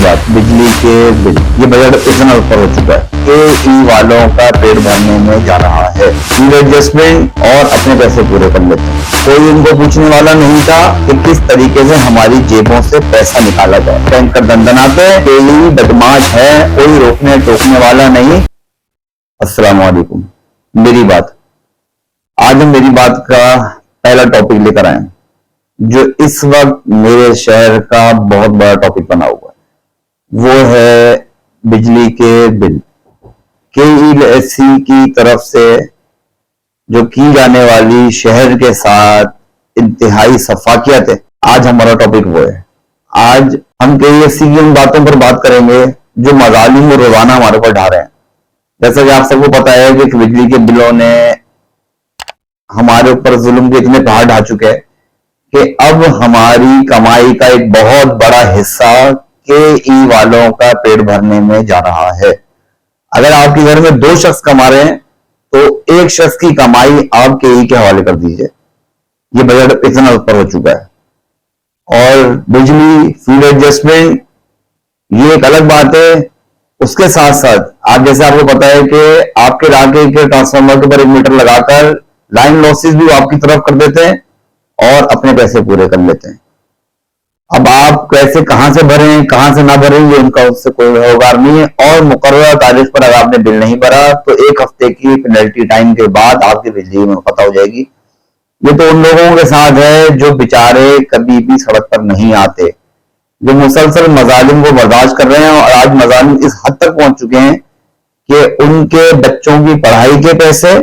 बात, बिजली के बिल, ये बजट इतना ऊपर हो चुका है कि ई वालों का पेट भरने में जा रहा है। फीस एडजस्टमेंट और अपने पैसे पूरे कर लेते हैं। कोई उनको पूछने वाला नहीं था कि किस तरीके से हमारी जेबों से पैसा निकाला जाए। टैंकर दंदनाते, कोई बदमाश है, कोई रोकने टोकने वाला नहीं। अस्सलाम वालेकुम। मेरी बात, आज हम मेरी बात का पहला टॉपिक लेकर आए हैं जो इस वक्त मेरे शहर का बहुत बड़ा टॉपिक बना हुआ है। वो है बिजली के बिल। KEC की तरफ से जो की जाने वाली शहर के साथ इंतहाई सफाकियत है, आज हमारा टॉपिक वो है। आज हम KEC की उन बातों पर बात करेंगे जो मजालिम रोजाना हमारे ऊपर ढा रहे हैं। जैसा कि आप सबको पता है कि बिजली के बिलों ने हमारे ऊपर जुल्म के इतने पहाड़ ढा चुके हैं कि अब हमारी कमाई का एक बहुत बड़ा हिस्सा KE वालों का पेट भरने में जा रहा है। अगर आपके घर में 2 शख्स कमा रहे हैं तो एक शख्स की कमाई आप KE के हवाले कर दीजिए। ये बजट इतना ऊपर हो चुका है। और बिजली फीस एडजस्टमेंट ये एक अलग बात है। उसके साथ साथ आप जैसे आपको पता है कि आपके इलाके के ट्रांसफार्मर के ऊपर 1 मीटर लगाकर लाइन लॉसेस भी आपकी तरफ कर देते हैं और अपने पैसे पूरे कर लेते हैं। अब आप पैसे कहां से भरें कहां से ना भरें ये उनका उससे कोई रोजगार नहीं है। और मुकर्रर तारीख पर अगर आपने बिल नहीं भरा तो 1 हफ्ते की पेनल्टी टाइम के बाद आपकी बिजली मुनक़ता हो जाएगी। ये तो उन लोगों के साथ है जो बेचारे कभी भी सड़क पर नहीं आते, जो मुसलसल मजालिम को बर्दाश्त कर रहे हैं। और आज मजालिम इस हद तक पहुंच चुके हैं कि उनके बच्चों की पढ़ाई के पैसे,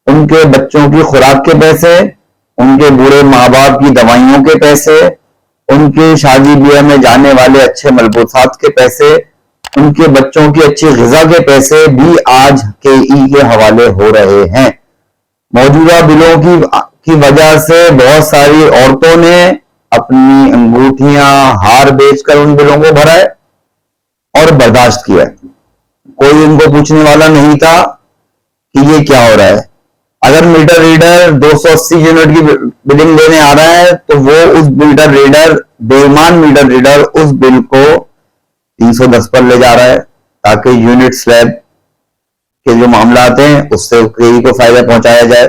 उनके बच्चों की खुराक के पैसे, उनके बूढ़े माँ बाप की दवाइयों के पैसे, उनकी शादी ब्याह में जाने वाले अच्छे मलबूसात के पैसे, उनके बच्चों की अच्छी ग़िज़ा के पैसे भी आज KE के हवाले हो रहे हैं। मौजूदा बिलों की वजह से बहुत सारी औरतों ने अपनी अंगूठियां हार बेचकर उन बिलों को भरा है और बर्दाश्त किया। कोई उनको पूछने वाला नहीं था कि ये क्या हो रहा है। अगर मीटर रीडर 280 यूनिट की बिलिंग लेने आ रहा है तो वो उस मीटर रीडर, बेईमान मीटर रीडर उस बिल को 310 पर ले जा रहा है ताकि यूनिट स्लैब के जो मामला आते हैं उससे KE को फायदा पहुंचाया जाए।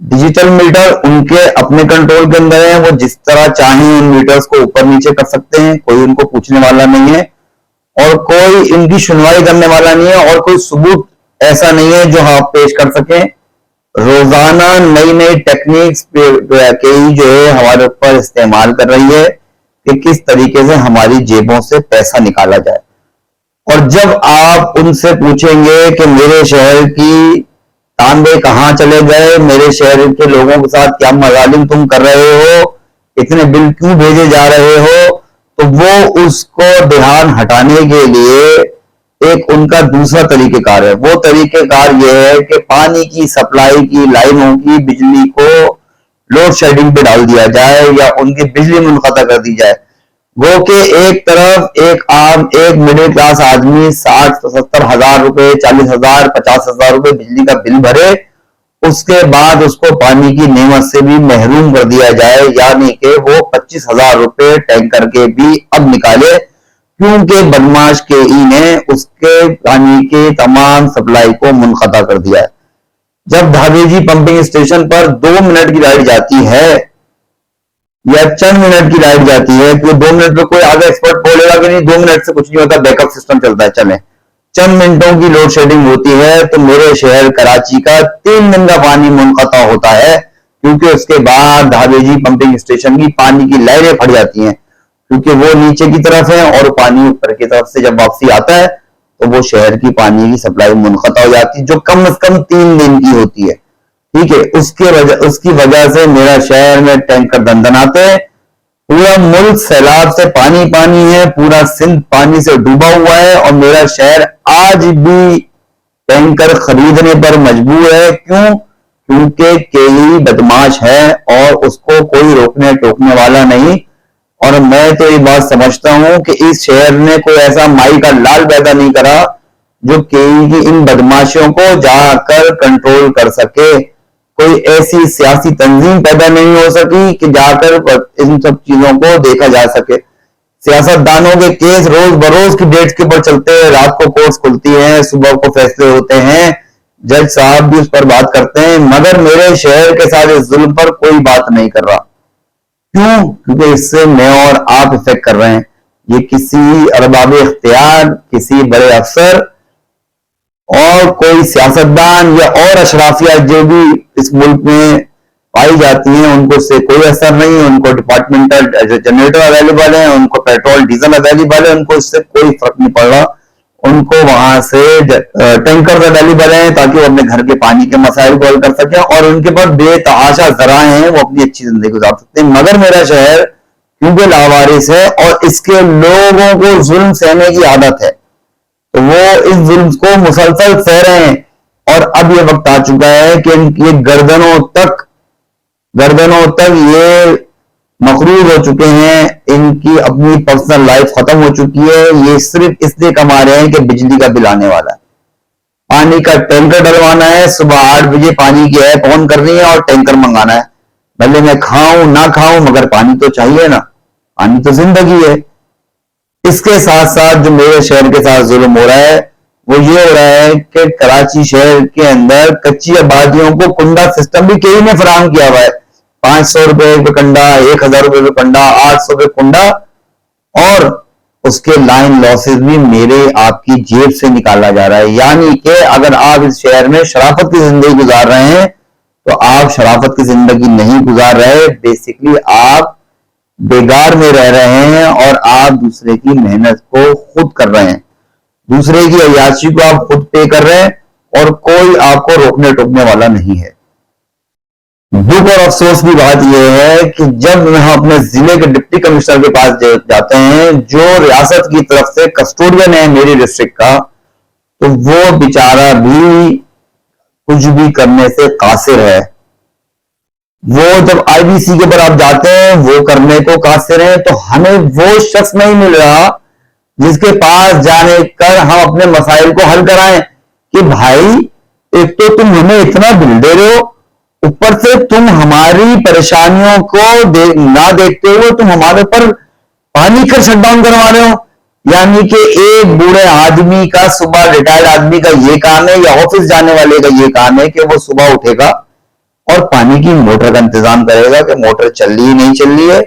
डिजिटल मीटर उनके अपने कंट्रोल के अंदर है, वो जिस तरह चाहें उन मीटर्स को ऊपर नीचे कर सकते हैं। कोई उनको पूछने वाला नहीं है और कोई इनकी सुनवाई करने वाला नहीं है और कोई सबूत ऐसा नहीं है जो आप पेश कर सकें। रोजाना नई नई टेक्निक्स KE जो है हमारे ऊपर इस्तेमाल कर रही है कि किस तरीके से हमारी जेबों से पैसा निकाला जाए। और जब आप उनसे पूछेंगे कि मेरे शहर की तांबे कहां चले गए, मेरे शहर के लोगों के साथ क्या मजालिम तुम कर रहे हो, इतने बिल क्यों भेजे जा रहे हो, तो वो उसको ध्यान हटाने के लिए एक उनका दूसरा तरीकेकार है। वो तरीकेकार ये है कि पानी की सप्लाई की लाइनों की बिजली को लोड शेडिंग पे डाल दिया जाए या उनकी बिजली मुनक़ता कर दी जाए। वो कि एक तरफ एक मिडिल क्लास आदमी 60-70 हजार रुपए, 40 हजार, 50 हजार रुपए बिजली का बिल भरे, उसके बाद उसको पानी की नेमत से भी महरूम कर दिया जाए, यानी कि वो 25 हजार रुपए टैंकर के भी अब निकाले क्योंकि बदमाश KE ने उसके पानी के तमाम सप्लाई को मुनक़ता कर दिया है। जब धावेजी पंपिंग स्टेशन पर 2 मिनट की लाइट जाती है या चंद मिनट की लाइट जाती है, तो 2 मिनट में कोई आगे एक्सपर्ट बोलेगा कि नहीं 2 मिनट से कुछ नहीं होता, बैकअप सिस्टम चलता है, चले। चंद मिनटों की लोड शेडिंग होती है तो मेरे शहर कराची का 3 दिन का पानी मुनक़ता होता है क्योंकि उसके बाद धावेजी पंपिंग स्टेशन की पानी की लाइनें फट जाती हैं क्योंकि वो नीचे की तरफ है और पानी ऊपर की तरफ से जब वापसी आता है तो वो शहर की पानी की सप्लाई मुनक़ता हो जाती है जो कम से कम 3 दिन की होती है। ठीक है, उसकी वजह से मेरा शहर में टैंकर दंदनाते हैं। पूरा मुल्क सैलाब से पानी पानी है, पूरा सिंध पानी से डूबा हुआ है और मेरा शहर आज भी टैंकर खरीदने पर मजबूर है। क्यों? क्योंकि KE बदमाश है और उसको कोई रोकने टोकने वाला नहीं। और मैं तो ये बात समझता हूं कि इस शहर ने कोई ऐसा माई का लाल पैदा नहीं करा जो KE की इन बदमाशियों को जाकर कंट्रोल कर सके। कोई ऐसी सियासी तंजीम पैदा नहीं हो सकी कि जाकर इन सब चीजों को देखा जा सके। سیاستدانوں کے کیس روز بروز کی ڈیٹس کے اوپر چلتے ہیں، رات کو کورٹس کھلتی ہیں، صبح کو فیصلے ہوتے ہیں، جج صاحب بھی اس پر بات کرتے ہیں، مگر میرے شہر کے ساتھ اس ظلم پر کوئی بات نہیں کر رہا۔ کیوں؟ کیونکہ اس سے میں اور آپ افیکٹ کر رہے ہیں۔ یہ کسی ارباب اختیار، کسی بڑے افسر اور کوئی سیاستدان یا اور اشرافیہ جو بھی اس ملک میں پائی جاتی ہیں، ان کو اس سے کوئی اثر نہیں ہے۔ ان کو ڈپارٹمنٹل جنریٹر اویلیبل ہیں، ان کو پیٹرول ڈیزل اویلیبل ہے، ان کو اس سے کوئی فرق نہیں پڑ رہا۔ ان کو وہاں سے ٹینکر اویلیبل ہیں تاکہ وہ اپنے گھر کے پانی کے مسائل کو حل کر سکیں، اور ان کے پاس بے تحاشا ذرائع ہیں، وہ اپنی اچھی زندگی گزار سکتے ہیں۔ مگر میرا شہر کیونکہ لاوارث ہے اور اس کے لوگوں کو ظلم سہنے کی عادت ہے، تو وہ اس ظلم کو مسلسل سہ رہے ہیں، اور اب یہ وقت آ چکا ہے کہ ان کی گردنوں تک یہ مقروض ہو چکے ہیں، ان کی اپنی پرسنل لائف ختم ہو چکی ہے۔ یہ صرف اس لیے کما رہے ہیں کہ بجلی کا بل آنے والا ہے، پانی کا ٹینکر ڈلوانا ہے، صبح 8 بجے پانی کی ایپ آن کرنی ہے اور ٹینکر منگانا ہے۔ بھلے میں کھاؤں نہ کھاؤں مگر پانی تو چاہیے نا، پانی تو زندگی ہے۔ اس کے ساتھ ساتھ جو میرے شہر کے ساتھ ظلم ہو رہا ہے وہ یہ ہو رہا ہے کہ کراچی شہر کے اندر کچی آبادیوں کو کنڈا سسٹم بھی کئی نے فراہم کیا ہوا ہے، 500 روپے پہ کنڈا، 1000 روپے پہ کنڈا، 800 پہ کنڈا، اور اس کے لائن لاسز بھی میرے آپ کی جیب سے نکالا جا رہا ہے۔ یعنی کہ اگر آپ اس شہر میں شرافت کی زندگی گزار رہے ہیں تو آپ شرافت کی زندگی نہیں گزار رہے، بیسیکلی آپ بیگار میں رہ رہے ہیں، اور آپ دوسرے کی محنت کو خود کر رہے ہیں، دوسرے کی عیاشی کو آپ خود پے کر رہے ہیں، اور کوئی آپ کو روکنے ٹوکنے والا نہیں ہے۔ دکھ اور افسوس کی بات یہ ہے کہ جب ہم اپنے ضلع کے ڈپٹی کمشنر کے پاس جاتے ہیں جو ریاست کی طرف سے کسٹوڈین ہے میری ڈسٹرکٹ کا، تو وہ بیچارہ بھی کچھ بھی کرنے سے قاصر ہے۔ وہ جب آئی بی سی کے اوپر آپ جاتے ہیں وہ کرنے کو قاصر ہیں، تو ہمیں وہ شخص نہیں مل رہا جس کے پاس جانے کر ہم اپنے مسائل کو حل کرائیں کہ بھائی ایک تو تم ہمیں اتنا بل دے رہے ہو، اوپر سے تم ہماری پریشانیوں کو نہ دیکھتے ہوئے تم ہمارے اوپر پانی کا شٹ ڈاؤن کروا رہے ہو۔ یعنی کہ ایک بوڑھے آدمی کا، صبح ریٹائرڈ آدمی کا یہ کام ہے، یا آفس جانے والے کا یہ کام ہے کہ وہ صبح اٹھے گا اور پانی کی موٹر کا انتظام کرے گا کہ موٹر چل رہی نہیں چل رہی ہے،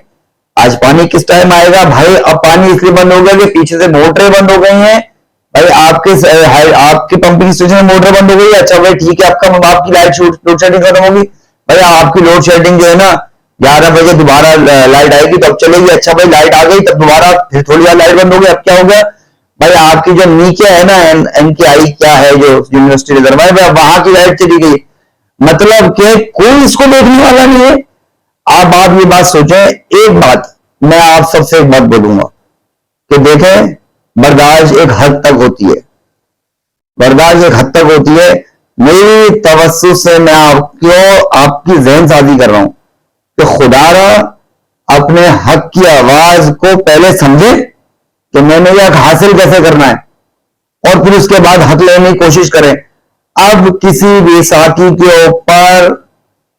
آج پانی کس ٹائم آئے گا۔ بھائی اب پانی اس لیے بند ہو گیا کہ پیچھے سے موٹریں بند ہو گئی ہیں، بھائی آپ کے پمپنگ اسٹیشن میں موٹر بند ہو گئی ہے، اچھا بھائی ٹھیک ہے، آپ کی لوڈ شیڈنگ ختم ہوگی، بھائی آپ کی لوڈ شیڈنگ جو ہے نا 11 بجے دوبارہ لائٹ آئے گی تب چلے گی، اچھا بھائی لائٹ آ گئی تب دوبارہ پھر تھوڑی دیر لائٹ بند ہو گئی، اب کیا ہو گیا، بھائی آپ کی جو نیچے ہے نا این کے آئی کیا ہے جو یونیورسٹی ریزرو ہے وہاں کی لائٹ چلی گئی، مطلب کہ کوئی اس کو دیکھنے والا نہیں ہے۔ آپ یہ بات سوچیں، ایک بات میں آپ سب سے ایک بات بولوں گا کہ دیکھیں برداشت ایک حد تک ہوتی ہے، برداشت ایک حد تک ہوتی ہے۔ میری توسط سے میں آپ کی ذہن سازی کر رہا ہوں کہ خدا را اپنے حق کی آواز کو پہلے سمجھے کہ میں نے یہ حق حاصل کیسے کرنا ہے، اور پھر اس کے بعد حق لینے کی کوشش کریں۔ اب کسی بھی ساتھی کے اوپر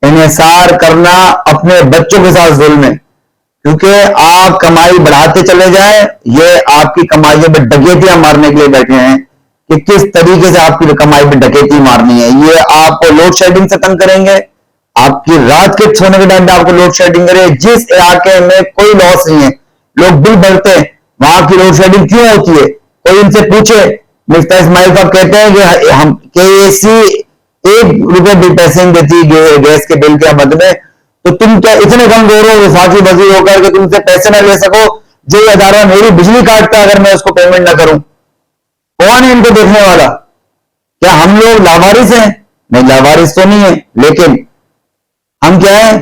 انحصار کرنا اپنے بچوں کے ساتھ ظلم ہے، کیونکہ آپ کمائی بڑھاتے چلے جائیں، یہ آپ کی کمائیوں پہ ڈکیتیاں مارنے کے لیے بیٹھے ہیں کہ کس طریقے سے آپ کی کمائی پہ ڈکیتی مارنی ہے۔ یہ آپ کو لوڈ شیڈنگ سے تنگ کریں گے، آپ کی رات کے سونے کے ٹائم پہ آپ کو لوڈ شیڈنگ کرے، جس علاقے میں کوئی لاس نہیں ہے، لوگ بل بھرتے ہیں، وہاں کی لوڈ شیڈنگ کیوں ہوتی ہے؟ کوئی ان سے پوچھے۔ مفتی اسماعیل صاحب کہتے ہیں کہ KAC 1 روپے بھی پیسے نہیں دیتی گیس کے بل کے مد میں، تو تم کیا اتنے کمزور ہو وفاقی وزیر ہو کر کہ تم سے پیسے نہ لے سکو؟ جو ادارہ میری بجلی کاٹتا ہے اگر میں اس کو پیمنٹ نہ کروں، کون ہے ان کو دیکھنے والا؟ کیا ہم لوگ لاوارث ہیں؟ نہیں، لاوارث تو نہیں ہے، لیکن ہم کیا ہیں؟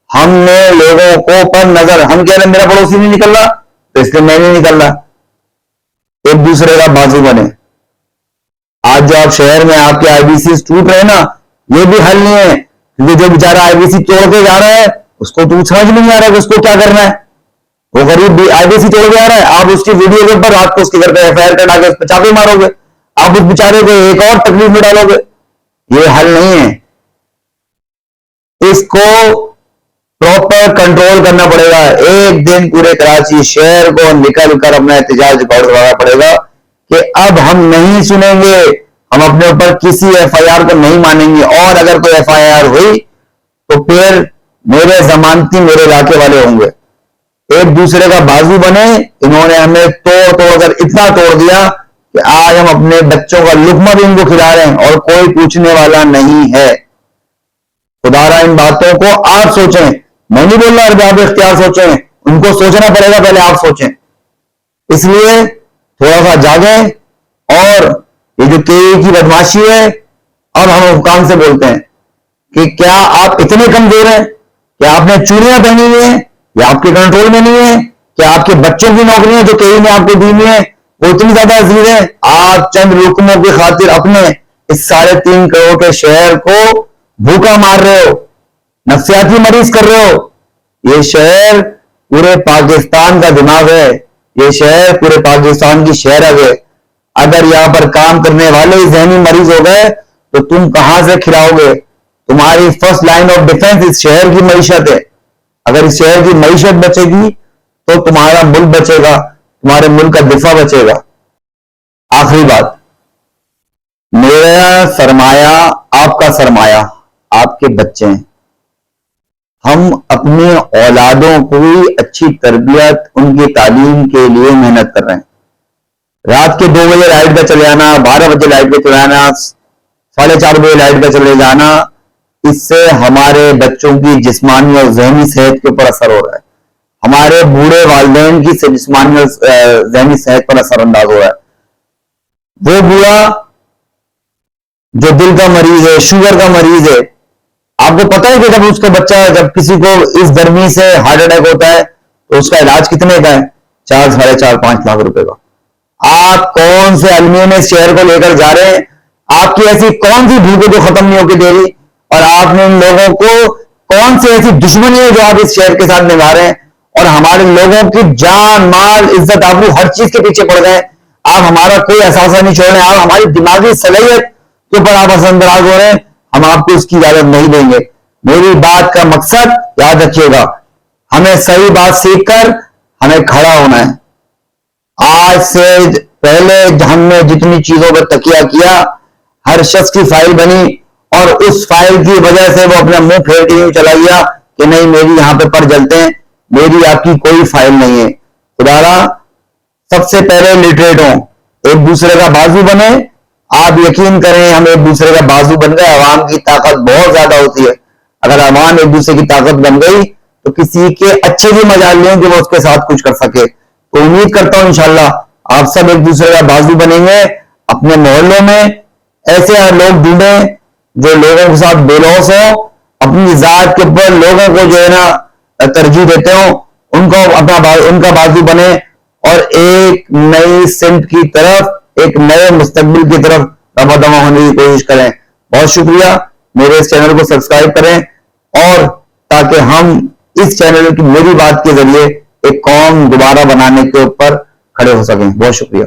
ہم نے لوگوں کو پر نظر، ہم کہہ رہے ہیں میرا پڑوسی نہیں نکل رہا تو اس لیے میں نہیں نکل رہا، ایک دوسرے کا بازو بنے۔ آج جو آپ شہر میں آپ کے آئی بی سی ٹوٹ رہے ہیں نا، یہ بھی حل نہیں ہے، کیونکہ جو بیچارہ آئی بی سی توڑ کے جا رہا ہے اس کو تو سمجھ نہیں آ رہا کہ اس کو کیا کرنا ہے۔ وہ غریب بھی آئی بی سی توڑ کے آ رہا ہے، آپ اس کی ویڈیو کے اوپر رات کو اس کے گھر پہ FIR کٹا کے اس پہ چاپے مارو گے، آپ اس بیچارے کو ایک اور تکلیف میں ڈالو گے۔ یہ حل نہیں ہے، اس کو प्रॉपर कंट्रोल करना पड़ेगा। एक दिन पूरे कराची शहर को निकल कर अपना एहतजाज रिकॉर्ड करवाना पड़ेगा कि अब हम नहीं सुनेंगे, हम अपने ऊपर किसी FIR को नहीं मानेंगे, और अगर कोई FIR हुई तो फिर मेरे जमानती मेरे इलाके वाले होंगे। एक दूसरे का बाजू बने, इन्होंने हमें तोड़ कर इतना तोड़ दिया कि आज हम अपने बच्चों का लुकमा भी इनको खिला रहे हैं और कोई पूछने वाला नहीं है। खुदारा इन बातों को आप सोचें, मैं नहीं बोल रहा आप इख्तियार सोचें, उनको सोचना पड़ेगा, पहले आप सोचें। इसलिए थोड़ा सा जागें, और ये जो KE की बदमाशी है, अब हम हुक्काम से बोलते हैं कि क्या आप इतने कमजोर हैं, क्या आपने चूड़ियां पहनी हुई हैं, या आपके कंट्रोल में नहीं है, क्या आपके बच्चों की नौकरियां जो KE ने आपको दी हुई है वो इतनी ज्यादा अजीज है, आप चंद रुकनों की खातिर अपने इस 3.5 करोड़ के शहर को भूखा मार रहे हो, नफ्सियाती मरीज कर रहे हो। ये शहर पूरे पाकिस्तान का दिमाग है, ये शहर पूरे पाकिस्तान की शहर है। अगर यहां पर काम करने वाले जहनी मरीज हो गए तो तुम कहां से खिलाओगे? तुम्हारी फर्स्ट लाइन ऑफ डिफेंस इस शहर की मईशत है। अगर इस शहर की मईशत बचेगी तो तुम्हारा मुल्क बचेगा, तुम्हारे मुल्क का दिफा बचेगा। आखिरी बात, मेरा सरमाया, आपका सरमाया आपके बच्चे हैं। हम अपने औलादों को अच्छी तरबियत, उनकी तालीम के लिए मेहनत कर रहे हैं। रात के 2 बजे लाइट का चले जाना, 12 बजे लाइट का चले जाना, 4:30 बजे लाइट का चले जाना, इससे हमारे बच्चों की जिस्मानी और ज़हनी सेहत के ऊपर असर हो रहा है। हमारे बूढ़े वालिदैन की जिस्मानी और ज़हनी सेहत पर असर अंदाज हो रहा है। वो बूढ़ा जो दिल का मरीज है, शुगर का मरीज है, आपको पता है कि जब उसका बच्चा, जब किसी को इस गर्मी से हार्ट अटैक होता है तो उसका इलाज कितने का है? 4, 4.5, 5 लाख रुपए का। आप कौन से अलमिया में शहर को लेकर जा रहे हैं? आपकी ऐसी कौन सी भूख जो खत्म नहीं होकर दे रही, और आपने इन लोगों को कौन सी ऐसी दुश्मनी है जो आप इस शहर के साथ निभा रहे हैं, और हमारे लोगों की जान, माल, इज्जत, आबरू हर चीज के पीछे पड़ गए। आप हमारा कोई एहसास नहीं छोड़ रहे, आप हमारी दिमागी सलाहियत के ऊपर आप असरअंदाज हो रहे हैं। हम आपको इसकी इजाजत नहीं देंगे। मेरी बात का मकसद याद रखिएगा, हमें सही बात सीखकर हमें खड़ा होना है। आज से पहले हमने जितनी चीजों पर तकिया किया, हर शख्स की फाइल बनी, और उस फाइल की वजह से वो अपना मुंह फेर के यूं चला गया कि नहीं मेरी यहां पे पर जलते हैं, मेरी आपकी कोई फाइल नहीं है। खुदारा सबसे पहले लिटरेट हो, एक दूसरे का बाजू बने। आप यकीन करें, हम एक दूसरे का बाजू बन गए, अवाम की ताकत बहुत ज्यादा होती है। अगर अवाम एक दूसरे की ताकत बन गई तो किसी के अच्छे भी मजाल नहीं कि वो उसके साथ कुछ कर सके। तो उम्मीद करता हूं इंशाल्लाह आप सब एक दूसरे का बाजू बनेंगे। अपने मोहल्लों में ऐसे लोग ढूंढें जो लोगों के साथ बेलौस हो, अपनी जात के ऊपर लोगों को जो है ना तरजीह देते हो, उनका बाजू बने, और एक नई सिमत की तरफ, एक नए मुस्तकबिल की तरफ रवाना होने की कोशिश करें। बहुत शुक्रिया, मेरे इस चैनल को सब्सक्राइब करें, और ताकि हम इस चैनल की मेरी बात के जरिए एक कौम दोबारा बनाने के ऊपर खड़े हो सकें। बहुत शुक्रिया।